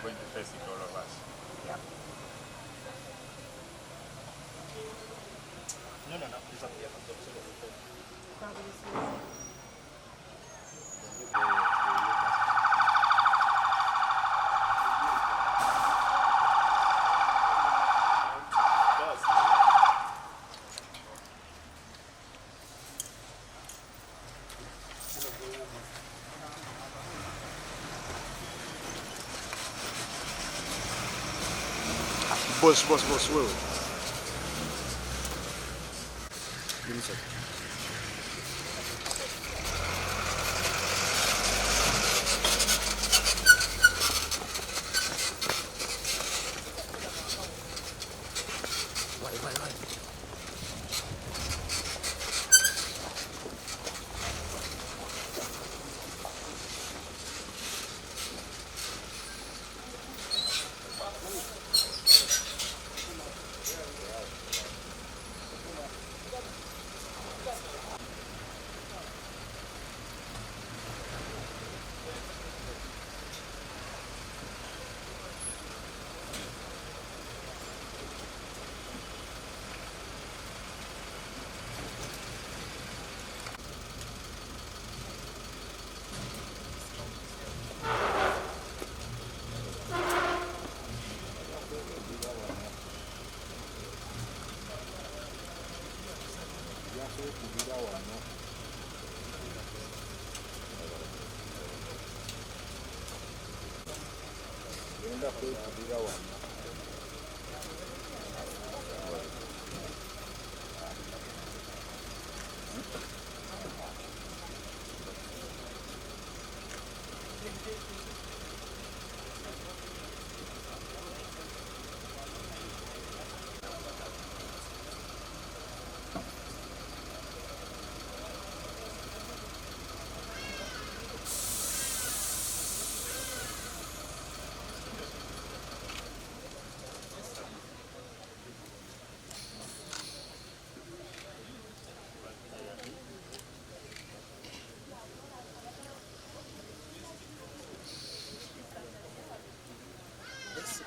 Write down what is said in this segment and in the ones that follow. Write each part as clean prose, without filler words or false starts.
going to face it, all of us. Yeah. No. It's up here. Boss, wewe. Give me a second.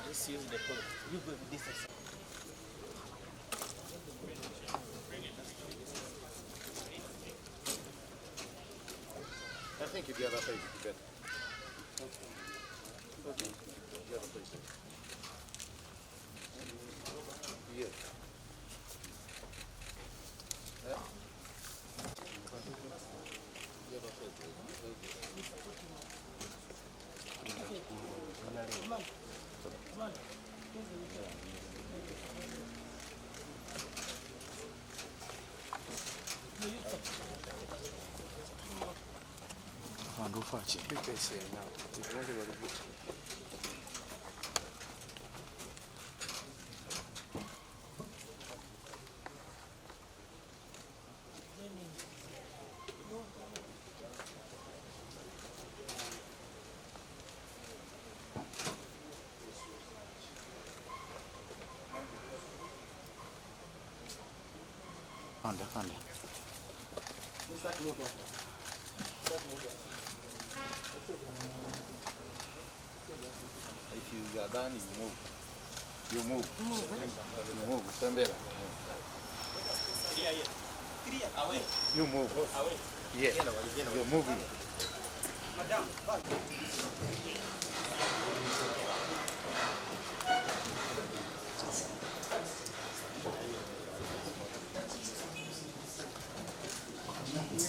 Let's use the code. You go with this. I think if the other page would be better. Okay. The other page. Yes. Quando faccio il PC, no, ti voglio vedere. Anda. If you are done, you move. You move. Stand there. You move. Yes. You're moving.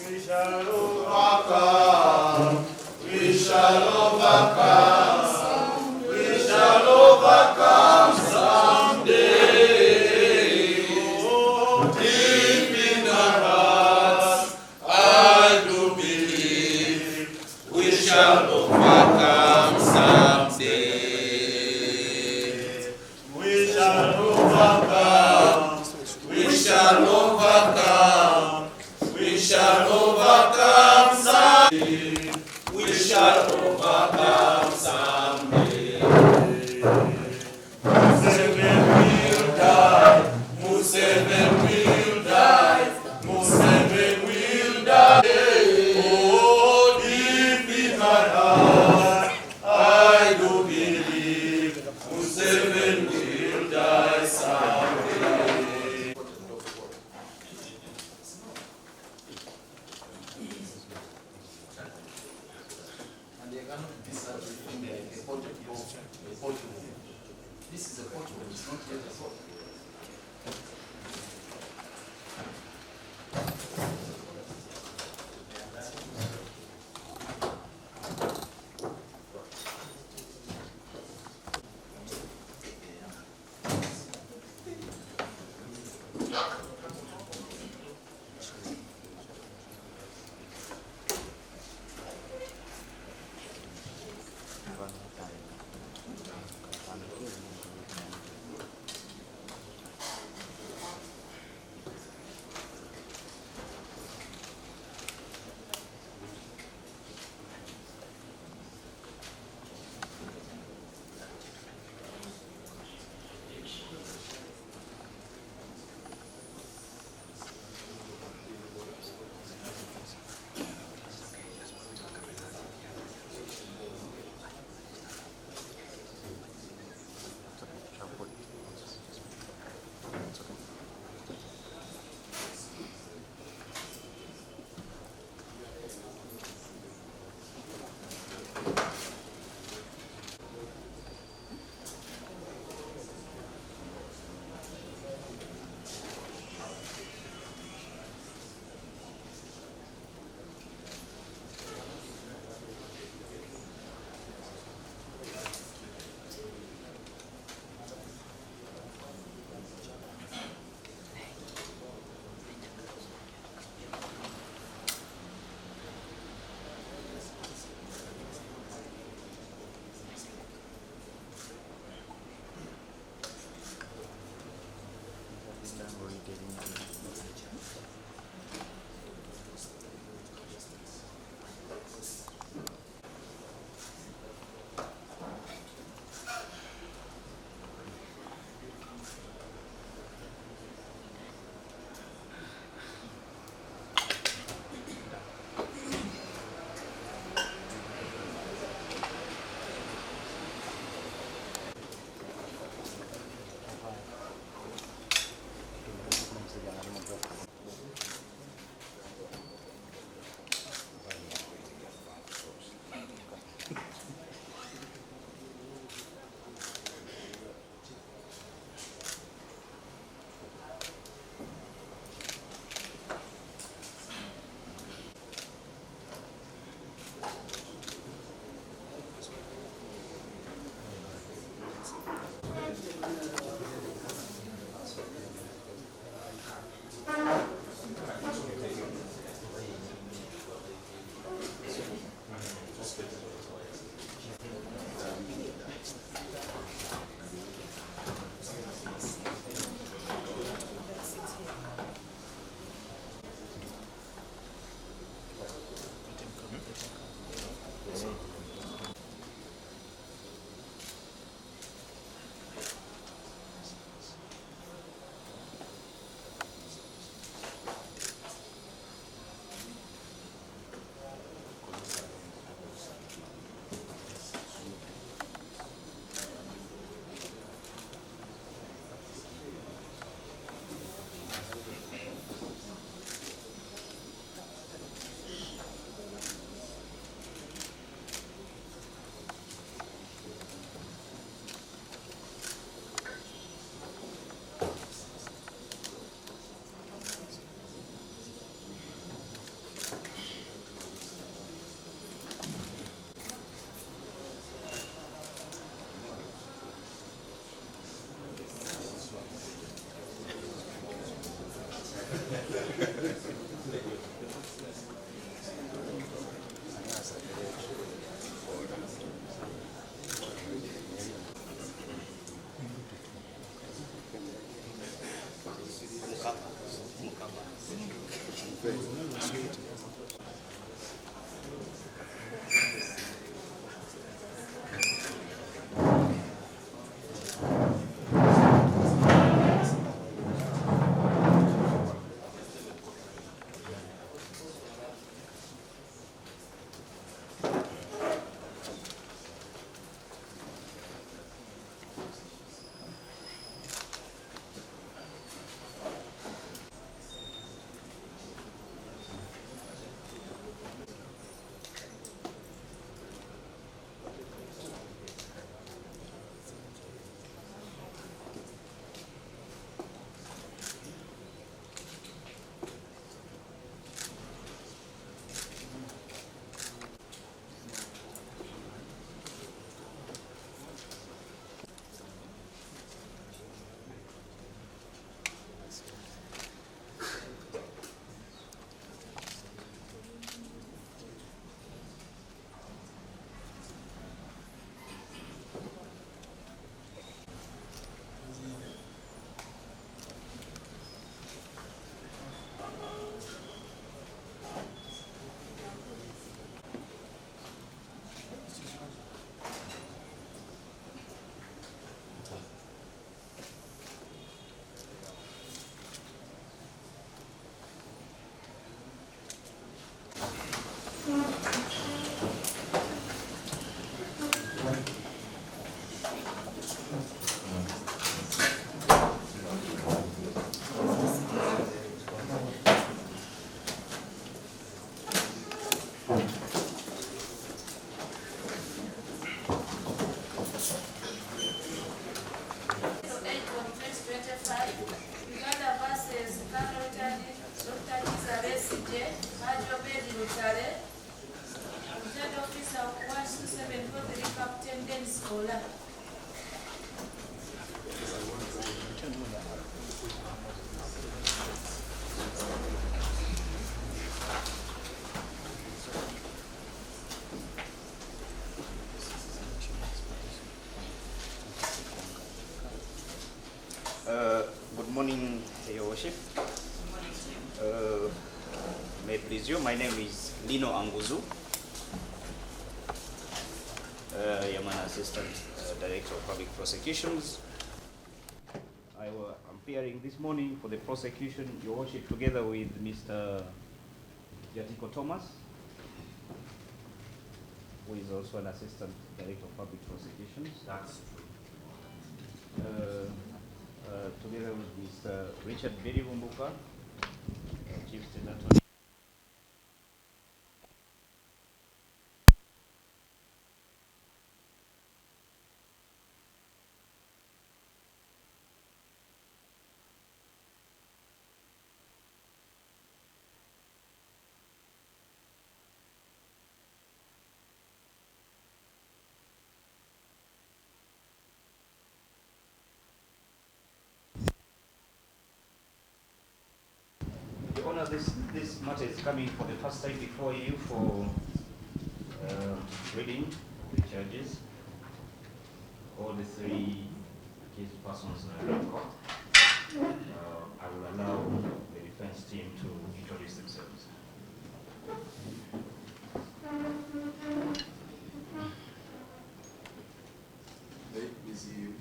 We shall overcome. We shall overcome. We shall overcome someday. Oh, deep in our hearts, I do believe we shall overcome someday. We shall overcome. We shall overcome. We shall overcome someday. Good morning, Your Worship. May it please you, my name is Lino Anguzu. I am an Assistant Director of Public Prosecutions. I'm appearing this morning for the prosecution, Your Worship, together with Mr. Jatiko Thomas, who is also an Assistant Director of Public Prosecutions. That's true. Together with Mr. Richard Berivumbuka, Chief State Attorney. Your Honor, this matter is coming for the first time before you for reading the charges. All the three accused persons are in court. I will allow the defense team to introduce themselves.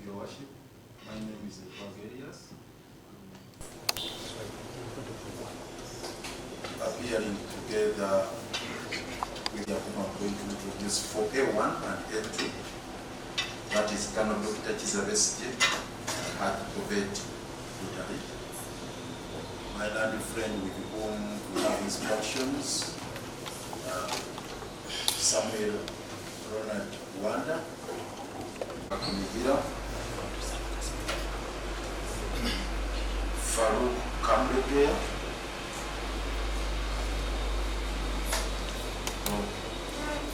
Your Worship, my name is Prosecution. Appearing together with the people I'm going to introduce for A1 and A2. That is Colonel Dr. Besigye and Lutaale. My learned friend with whom we have instructions, Samuel Ronald Wanda, Farouk Kambege,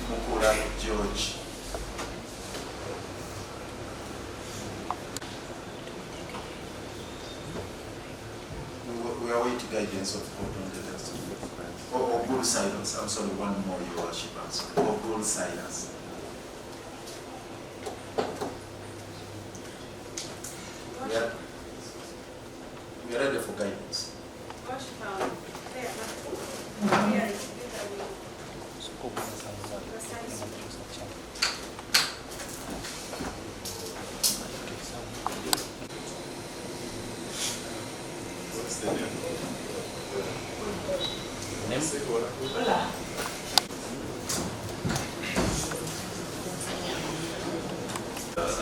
Mukula George. We await guidance of court on the next. Or good silence. I'm sorry, one more, Your Worship. I'm sorry. Or good silence. We are ready for guidance. What's the name?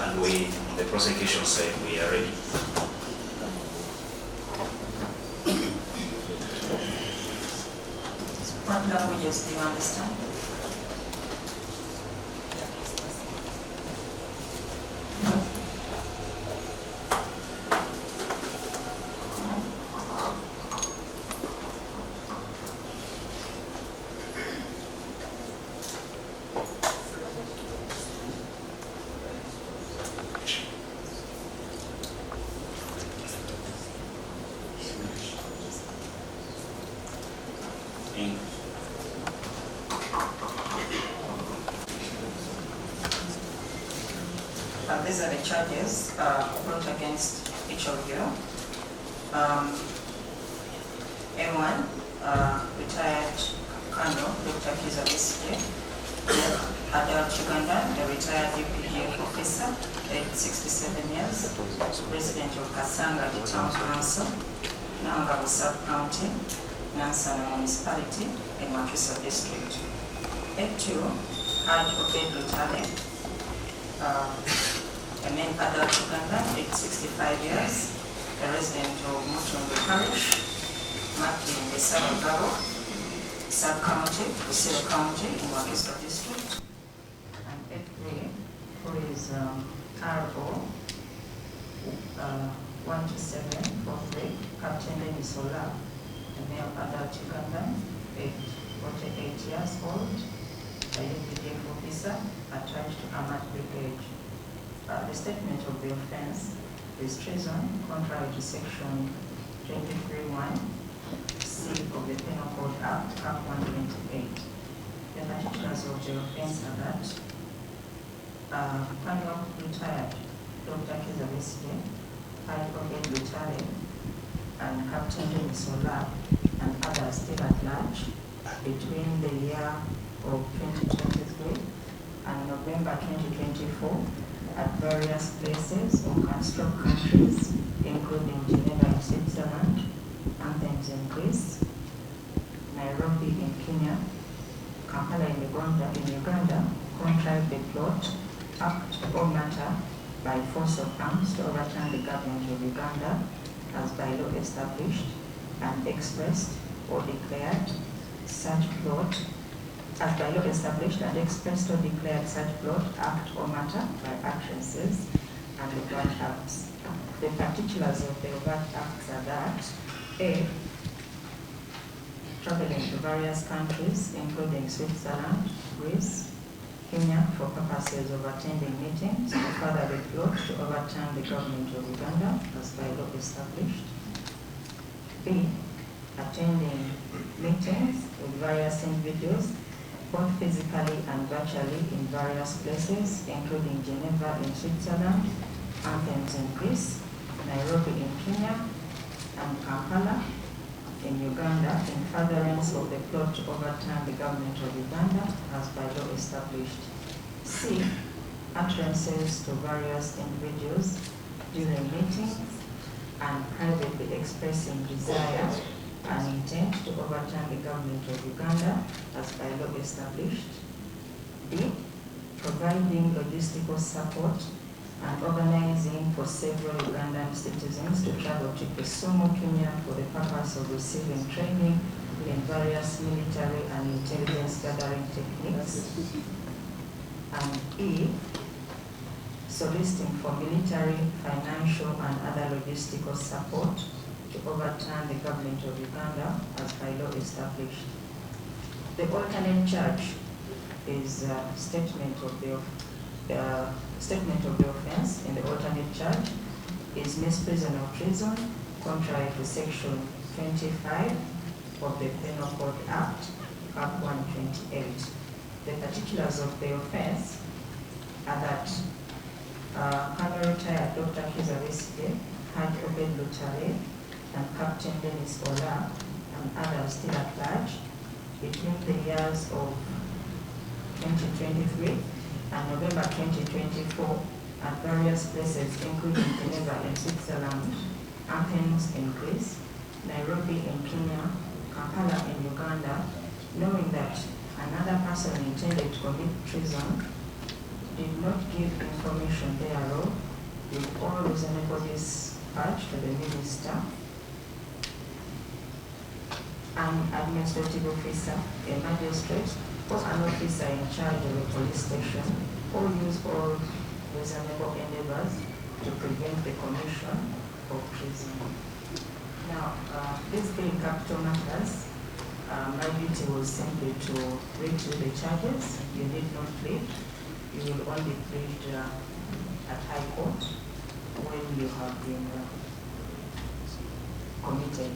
And we, on the prosecution side, we are ready. What languages do you understand? These are the charges brought against each of you. M1, retired Colonel Dr. Besigye, adult Uganda, the retired UPDF officer, aged 67 years, resident of Kasanga, the town council, Nangabo sub-county, Nansana municipality, in Wakiso district. A2, Advocate Lutaale, a main adult Uganda, aged 65 years, a resident of Mutundu Parish, marking the Sabagabo sub-county, Kusiro County, in Wakiso district. And A3, who is RO 12743, Captain Lenny Sola, a male adult Ugandan, aged 48 years old, a UPDF officer attached to Armored Brigade. The statement of the offense is treason contrary to section 23(1) C of the Penal Code Act, Act 128. The particulars of the offense are that Colonel retired Dr. Besigye, Advocate Lutaale and Captain Besigye and others still at large between the year of 2023 and November 2024 at various places or construct countries, including Geneva in Switzerland, Athens in Greece, Nairobi in Kenya, Kampala in Uganda, contrived the plot, act or matter by force of arms to overturn the government of Uganda as by law established and expressed or declared such plot, as by law established and expressed or declared such plot, act or matter by utterances and overt acts. The particulars of the overt acts are that A, traveling to various countries, including Switzerland, Greece, Kenya, for purposes of attending meetings to further the plot to overturn the government of Uganda as by law established. B, attending meetings with various individuals, both physically and virtually in various places, including Geneva in Switzerland, Athens in Greece, Nairobi in Kenya, and Kampala in Uganda in furtherance of the plot to overturn the government of Uganda as by law established. C, utterances to various individuals during meetings and privately expressing desire and intent to overturn the government of Uganda as by law established. D, providing logistical support and organizing for several Ugandan citizens to travel to Kisumu, Kenya for the purpose of receiving training in various military and intelligence gathering techniques. And E, soliciting for military, financial, and other logistical support to overturn the government of Uganda as by law established. The alternate charge is statement of the offense in the alternate charge is misprision of treason contrary to section 25 of the Penal Code Act, Part 128. The particulars of the offense are that Colonel Retired Dr. Besigye had Besigye and Lutaale and Captain Dennis Ola and others still at large between the years of 2023 and November 2024 at various places, including Geneva in Switzerland, Athens in Greece, Nairobi in Kenya, Kampala in Uganda, knowing that another person intended to commit treason, did not give information thereof with all reasonable dispatch to the minister, an administrative officer, a magistrate, or an officer in charge of a police station, or use all reasonable endeavors to prevent the commission of treason. Now, this being capital matters, my duty was simply to read through the charges. You need not plead. You will only plead at High Court when you have been committed.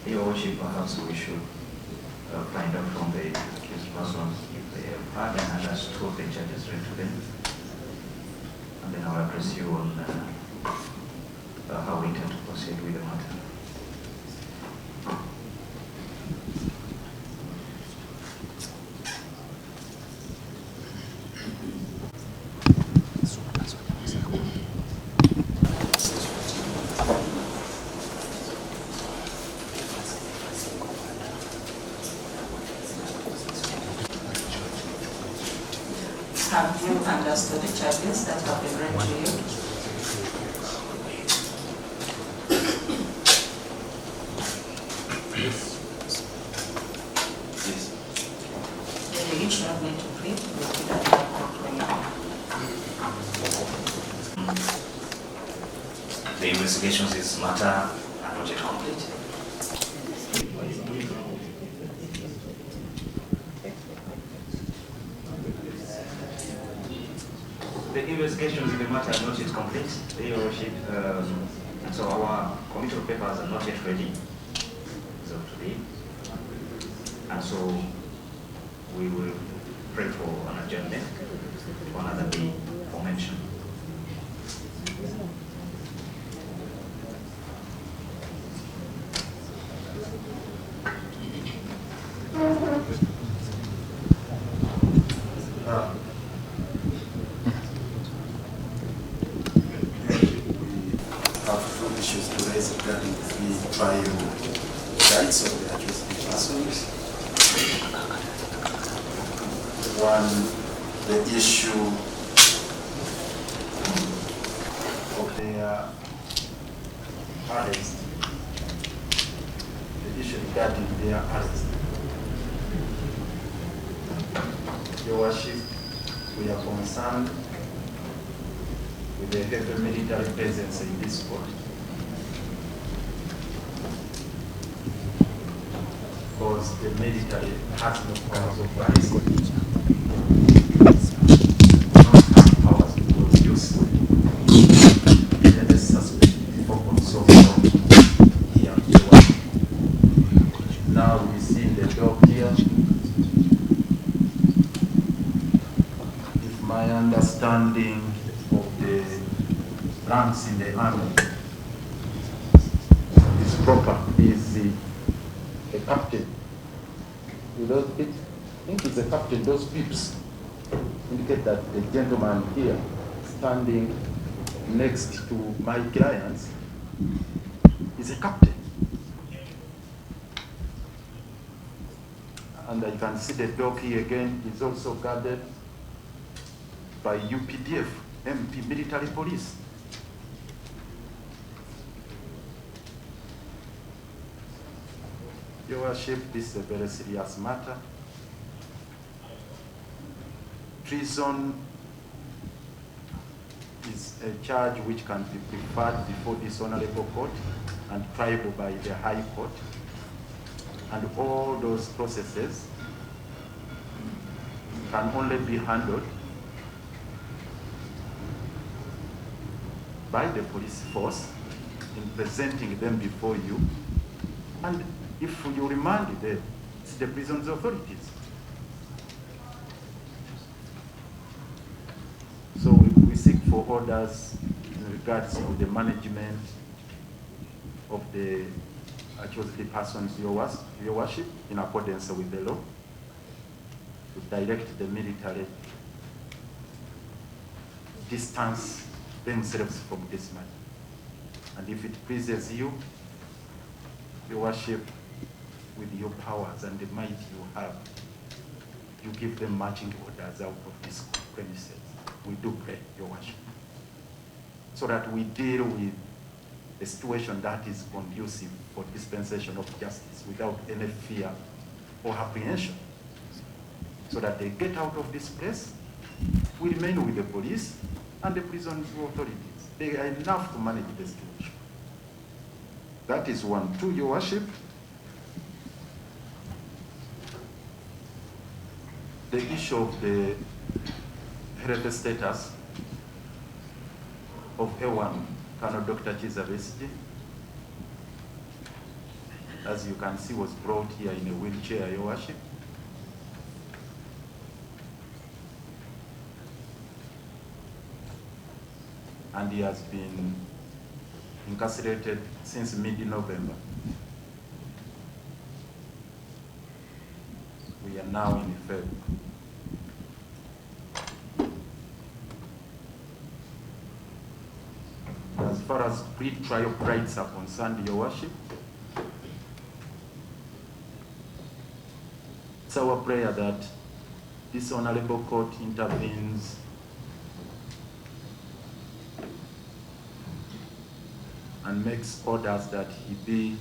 Your Worship, perhaps we should find out from the accused persons if they have heard and understood the charges read to them. And then I'll address you on how we intend to proceed with the matter. Have you understood the charges that have been read to you? Yes. Then you each not need to plead. You will plead at High Court when you The investigations in this matter are not yet complete. The investigations in the matter are not yet complete. Your Worship, And so our committal papers are not yet ready as of today. And so we will pray for an adjournment to another day for mention. We have two issues to raise regarding the trial rights of the accused persons. One, the issue of their arrest. The issue regarding their arrest. Your Worship, we are concerned with the heavy military presence in this court. Because the military has no powers of arrest. Not have powers to produce any suspect for consumption here. Now we see the dog here. If my understanding of the ranks in the army is proper, is a captain. I think it's a captain. Those pips indicate that the gentleman here standing next to my clients is a captain. And I can see the dog here again is also guarded by UPDF, MP, military police. Your Worship, this is a very serious matter. Treason is a charge which can be preferred before this honorable court and triable by the High Court. And all those processes can only be handled by the police force in presenting them before you. And if you remand them, it's the prison's authorities. So we seek for orders in regards to the management of the accused persons, Your Worship, in accordance with the law, to direct the military distance themselves from this matter. And if it pleases you, Your Worship, with your powers and the might you have, you give them marching orders out of this premises. We do pray, Your Worship, so that we deal with a situation that is conducive for dispensation of justice without any fear or apprehension, so that they get out of this place. We remain with the police and the prison authorities. They are enough to manage the situation. That is one. Two, Your Worship, the issue of the health status of A1, Colonel Dr. Besigye, as you can see, was brought here in a wheelchair, Your Worship. And he has been incarcerated since mid-November. We are now in February. As far as pre-trial rights are concerned, Your Worship, it's our prayer that this honorable court intervenes and makes orders that he be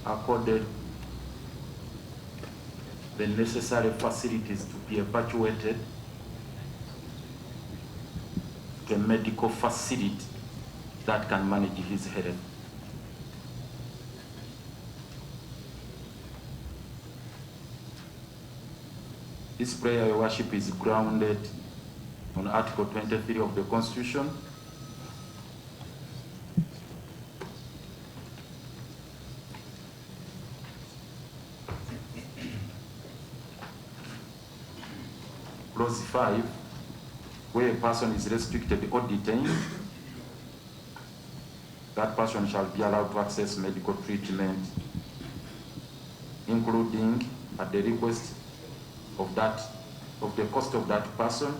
accorded the necessary facilities to be evacuated to a medical facility that can manage his health. This prayer, Your Worship, is grounded on Article 23 of the Constitution. Clause 5, where a person is restricted or detained, that person shall be allowed to access medical treatment, including at the request of the cost of that person,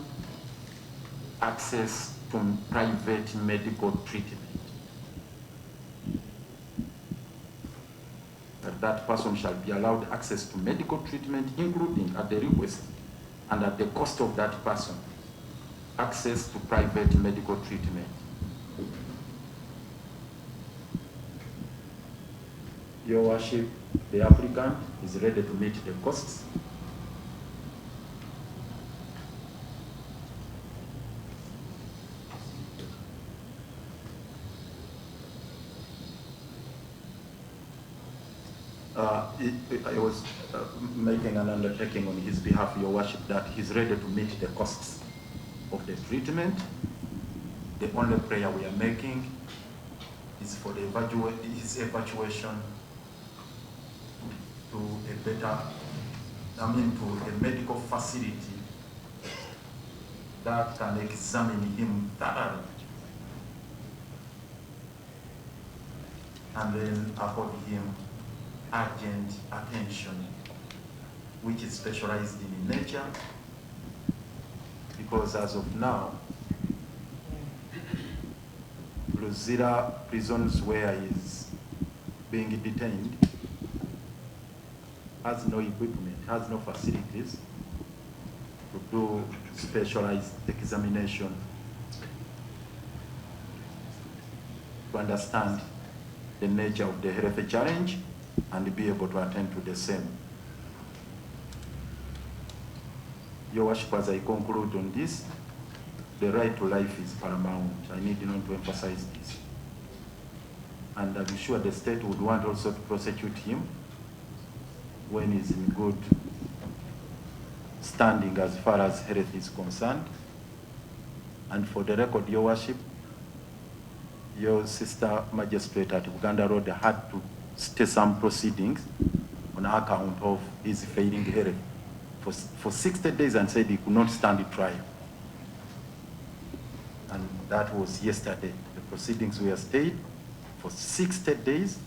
access to private medical treatment. That person shall be allowed access to medical treatment, including at the request and at the cost of that person, access to private medical treatment. Your Worship, the applicant is ready to meet the costs. I was making an undertaking on his behalf, Your Worship, that he's ready to meet the costs of the treatment. The only prayer we are making is for his evacuation to a medical facility that can examine him thoroughly and then afford him urgent attention, which is specialized in nature, because as of now, Luzira prisons where he is being detained has no equipment, has no facilities to do specialized examination to understand the nature of the health challenge and be able to attend to the same. Your Worship, as I conclude on this, the right to life is paramount. I need not to emphasize this. And I'm sure the state would want also to prosecute him when he's in good standing as far as health is concerned. And for the record, Your Worship, your sister magistrate at Uganda Road had to stay some proceedings on account of his failing health for 60 days and said he could not stand the trial. And that was yesterday. The proceedings were stayed for 60 days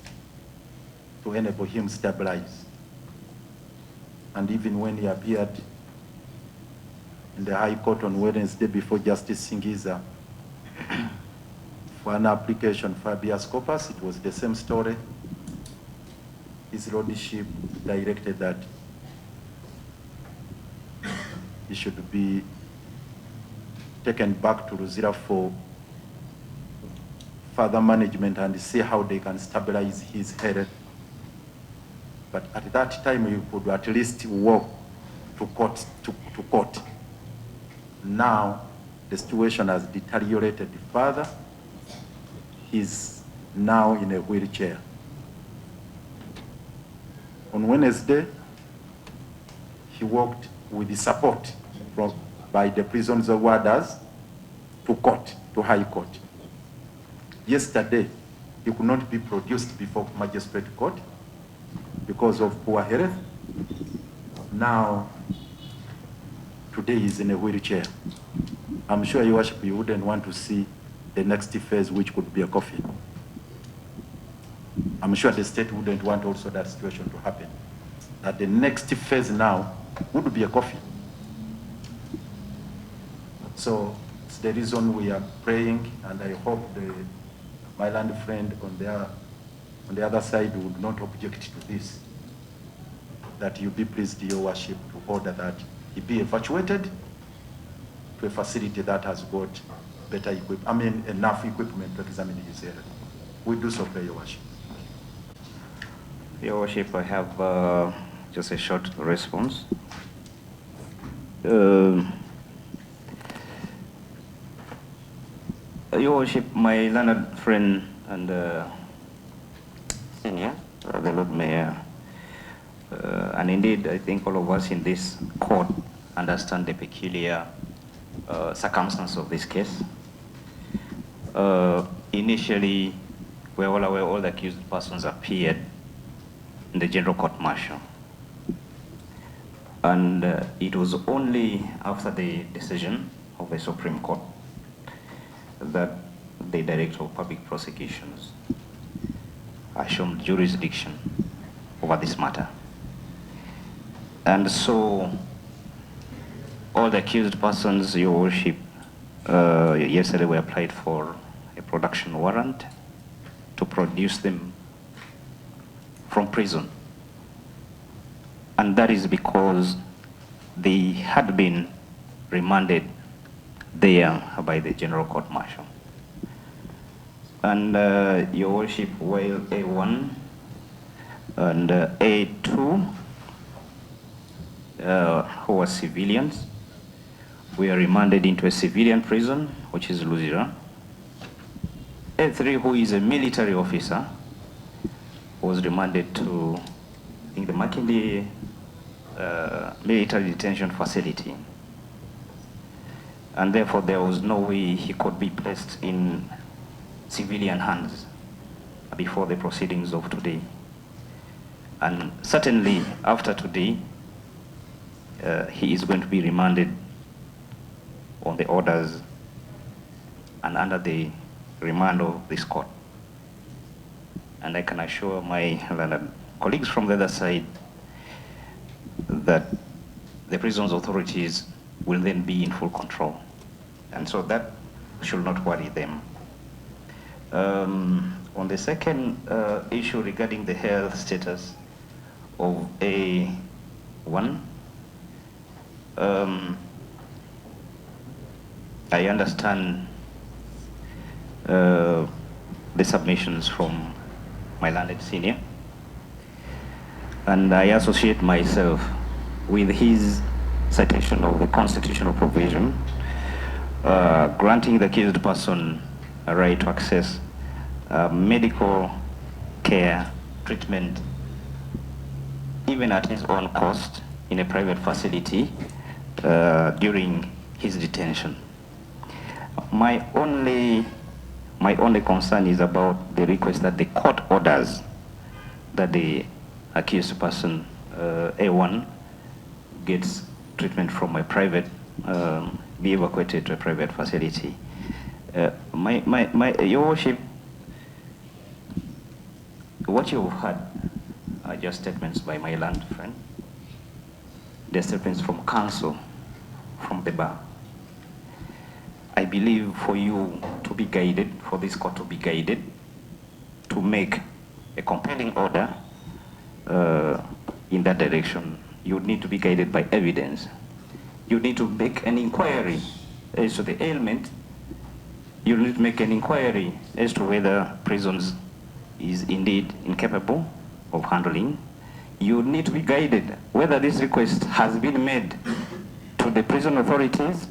to enable him to stabilize. And even when he appeared in the High Court on Wednesday before Justice Singiza for an application for habeas corpus, it was the same story. His Lordship directed that he should be taken back to Luzira for further management and see how they can stabilize his health. But at that time, you could at least walk to court. Now, the situation has deteriorated further. He's now in a wheelchair. On Wednesday, he walked with the support by the prison's warders to court, to High Court. Yesterday, he could not be produced before Magistrate Court because of poor health. Now, today he's in a wheelchair. I'm sure, Your Worship, you wouldn't want to see the next phase, which could be a coffin. I'm sure the state wouldn't want also that situation to happen. That the next phase now would be a coffin. So it's the reason we are praying, and I hope my land friend on the other side would not object to this. That you be pleased, Your Worship, to order that he be evacuated to a facility that has got better enough equipment to examine his health. We do so, pray, Your Worship. Your Worship, I have just a short response. Your Worship, my learned friend and senior, the Lord Mayor, and indeed I think all of us in this court understand the peculiar circumstance of this case. Initially, we're all aware all the accused persons appeared in the General Court Martial. And it was only after the decision of the Supreme Court that the Director of Public Prosecutions assumed jurisdiction over this matter. And so all the accused persons, Your Worship, yesterday we applied for a production warrant to produce them from prison. And that is because they had been remanded there by the General Court Martial. And Your Worship, while A1 and A2, who were civilians, we are remanded into a civilian prison, which is Luzira. A3, who is a military officer, was remanded to, I think, the Makindi military detention facility. And therefore, there was no way he could be placed in civilian hands before the proceedings of today. And certainly, after today, he is going to be remanded on the orders and under the remand of this court. And I can assure my learned colleagues from the other side that the prisons authorities will then be in full control. And so that should not worry them. On the second issue regarding the health status of A1, I understand the submissions from my learned senior, and I associate myself with his citation of the constitutional provision granting the accused person a right to access medical care, treatment, even at his own cost in a private facility during his detention. My only concern is about the request that the court orders that the accused person, A1, gets treatment from a private, be evacuated to a private facility. Your Worship, what you've heard are just statements by my learned friend. They're statements from counsel, from the bar. I believe for you to be guided, for this court to be guided, to make a compelling order in that direction, you need to be guided by evidence. You need to make an inquiry as to the ailment. You need to make an inquiry as to whether prisons is indeed incapable of handling. You need to be guided whether this request has been made to the prison authorities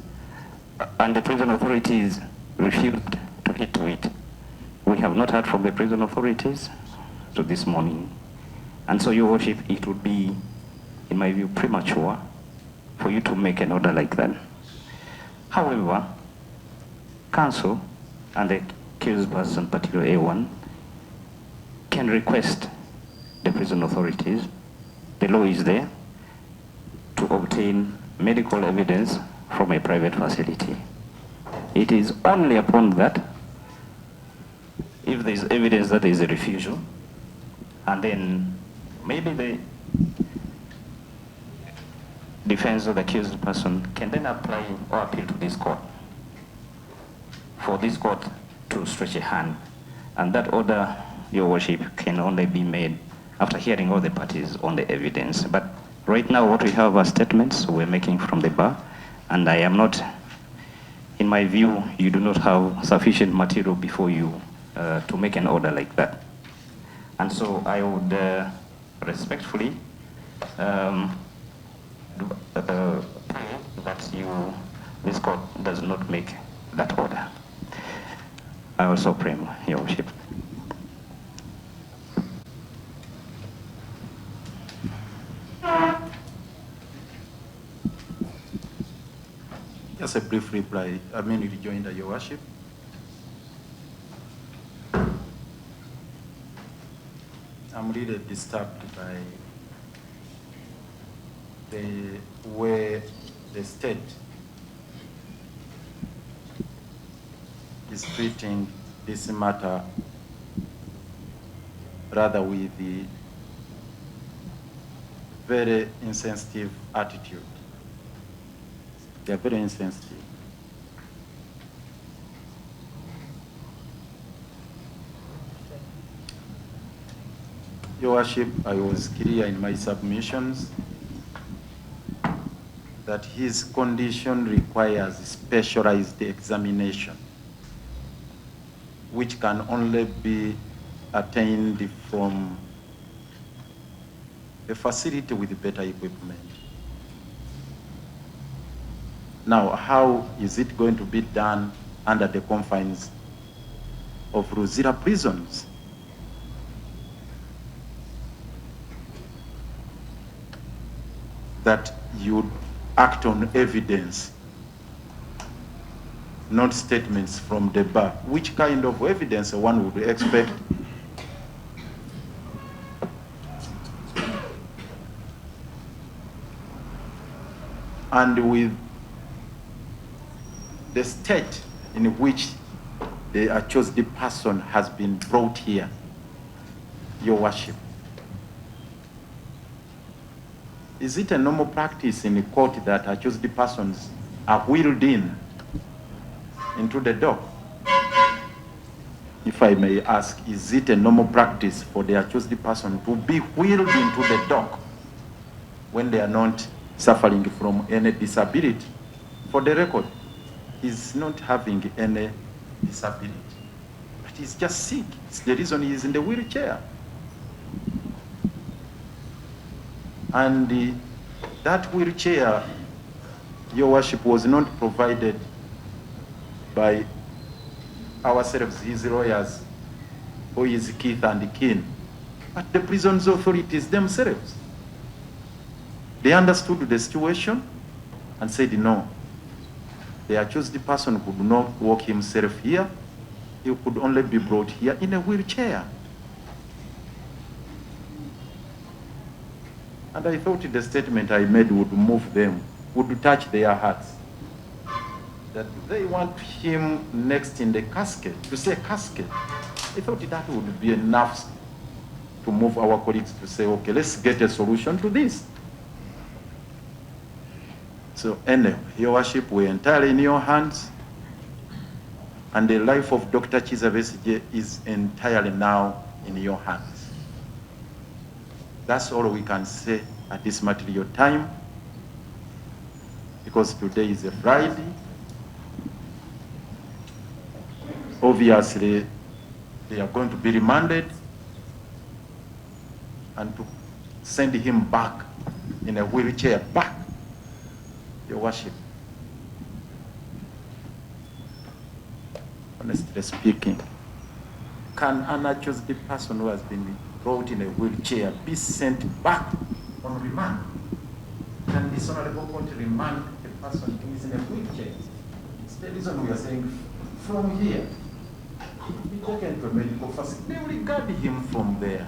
and the prison authorities refused to hit to it. We have not heard from the prison authorities to this morning. And so, Your Worship, it would be, in my view, premature for you to make an order like that. However, counsel and the accused person, particularly A1, can request the prison authorities, the law is there, to obtain medical evidence from a private facility. It is only upon that, if there is evidence that there is a refusal, and then maybe the defense of the accused person can then apply or appeal to this court for this court to stretch a hand. And that order, Your Worship, can only be made after hearing all the parties on the evidence. But right now what we have are statements we're making from the bar, and I am not, in my view, you do not have sufficient material before you to make an order like that. And so I would respectfully pray that this court does not make that order. I also pray, Your Worship. a brief reply. Rejoinder, Your Worship. I'm really disturbed by the way the state is treating this matter, rather with the very insensitive attitude. They are very insensitive. Your Worship, I was clear in my submissions that his condition requires specialized examination, which can only be attained from a facility with better equipment. Now, how is it going to be done under the confines of Ruzira prisons? That you act on evidence, not statements from the bar. Which kind of evidence one would expect? And with the state in which the accused person has been brought here, Your Worship, is it a normal practice in the court that accused persons are wheeled into the dock? If I may ask, is it a normal practice for the accused person to be wheeled into the dock when they are not suffering from any disability? For the record, he's not having any disability, but he's just sick. It's the reason he's in the wheelchair. And that wheelchair, Your Worship, was not provided by ourselves, his lawyers, or his kith and kin, but the prison's authorities themselves. They understood the situation and said, no, the accused person could not walk himself here. He could only be brought here in a wheelchair. And I thought the statement I made would move them, would touch their hearts. That they want him next in the casket, to say casket. I thought that would be enough to move our colleagues to say, okay, let's get a solution to this. So anyway, Your Worship, we're entirely in your hands. And the life of Dr. Kiza Besigye is entirely now in your hands. That's all we can say at this material time, because today is a Friday. Obviously, they are going to be remanded and to send him back in a wheelchair back, Your Worship. Honestly speaking, can an accused person who has been brought in a wheelchair be sent back on remand? Can this honorable court remand a person who is in a wheelchair? It's the reason we are saying from here, be taken to a medical facility. They will guard him from there.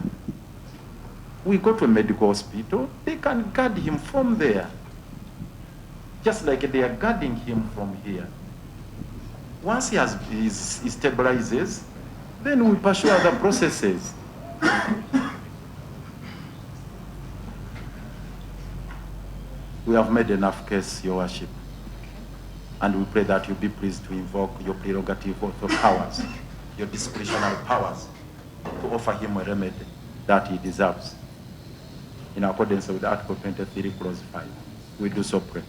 We go to a medical hospital, they can guard him from there. Just like they are guarding him from here. Once he stabilizes, then we pursue other processes. We have made enough case, Your Worship, and we pray that you be pleased to invoke your prerogative of powers, your discretionary powers, to offer him a remedy that he deserves. In accordance with Article 23, Clause 5, we do so pray.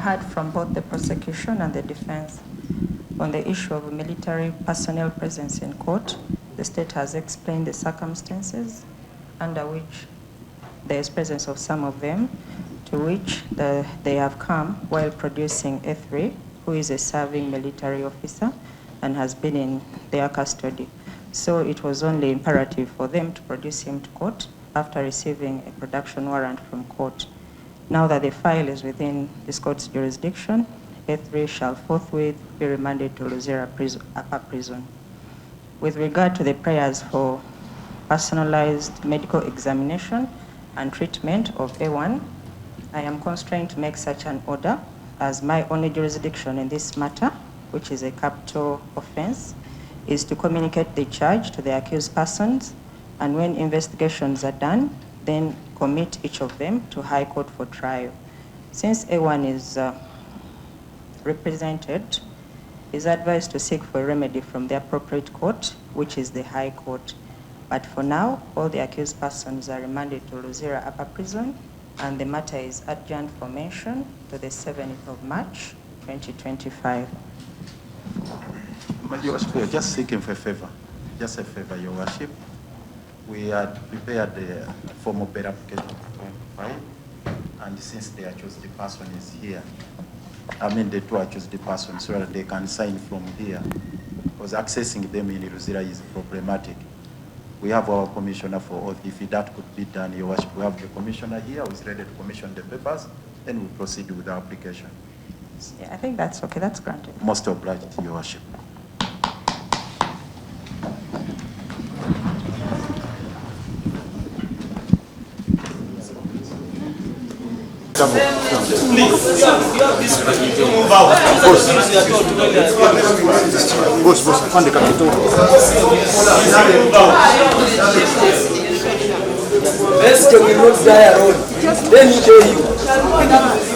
heard from both the prosecution and the defense on the issue of military personnel presence in court. The state has explained the circumstances under which there is presence of some of them, to which they have come while producing A3, who is a serving military officer and has been in their custody. So it was only imperative for them to produce him to court after receiving a production warrant from court. Now that the file is within this court's jurisdiction, A3 shall forthwith be remanded to Luzira Upper Prison. With regard to the prayers for personalized medical examination and treatment of A1, I am constrained to make such an order as my only jurisdiction in this matter, which is a capital offense, is to communicate the charge to the accused persons, and when investigations are done, then commit each of them to High Court for trial. Since A1 is represented, is advised to seek for a remedy from the appropriate court, which is the High Court. But for now, all the accused persons are remanded to Luzira Upper Prison, and the matter is adjourned for mention to the 7th of March, 2025. Your Worship, we are just seeking for a favor. Just a favor, Your Worship. We had prepared the formal bail application to file, and since the accused person is here, the two accused persons, so that they can sign from here, because accessing them in Luzira is problematic. We have our commissioner for oath. If that could be done, Your Worship, we have the commissioner here who is ready to commission the papers, then we proceed with the application. Yeah, I think that's okay. That's granted. Most obliged, Your Worship. Please, you have this right to move out. Boss, find the capital. Besigye will not die alone. Let me tell you.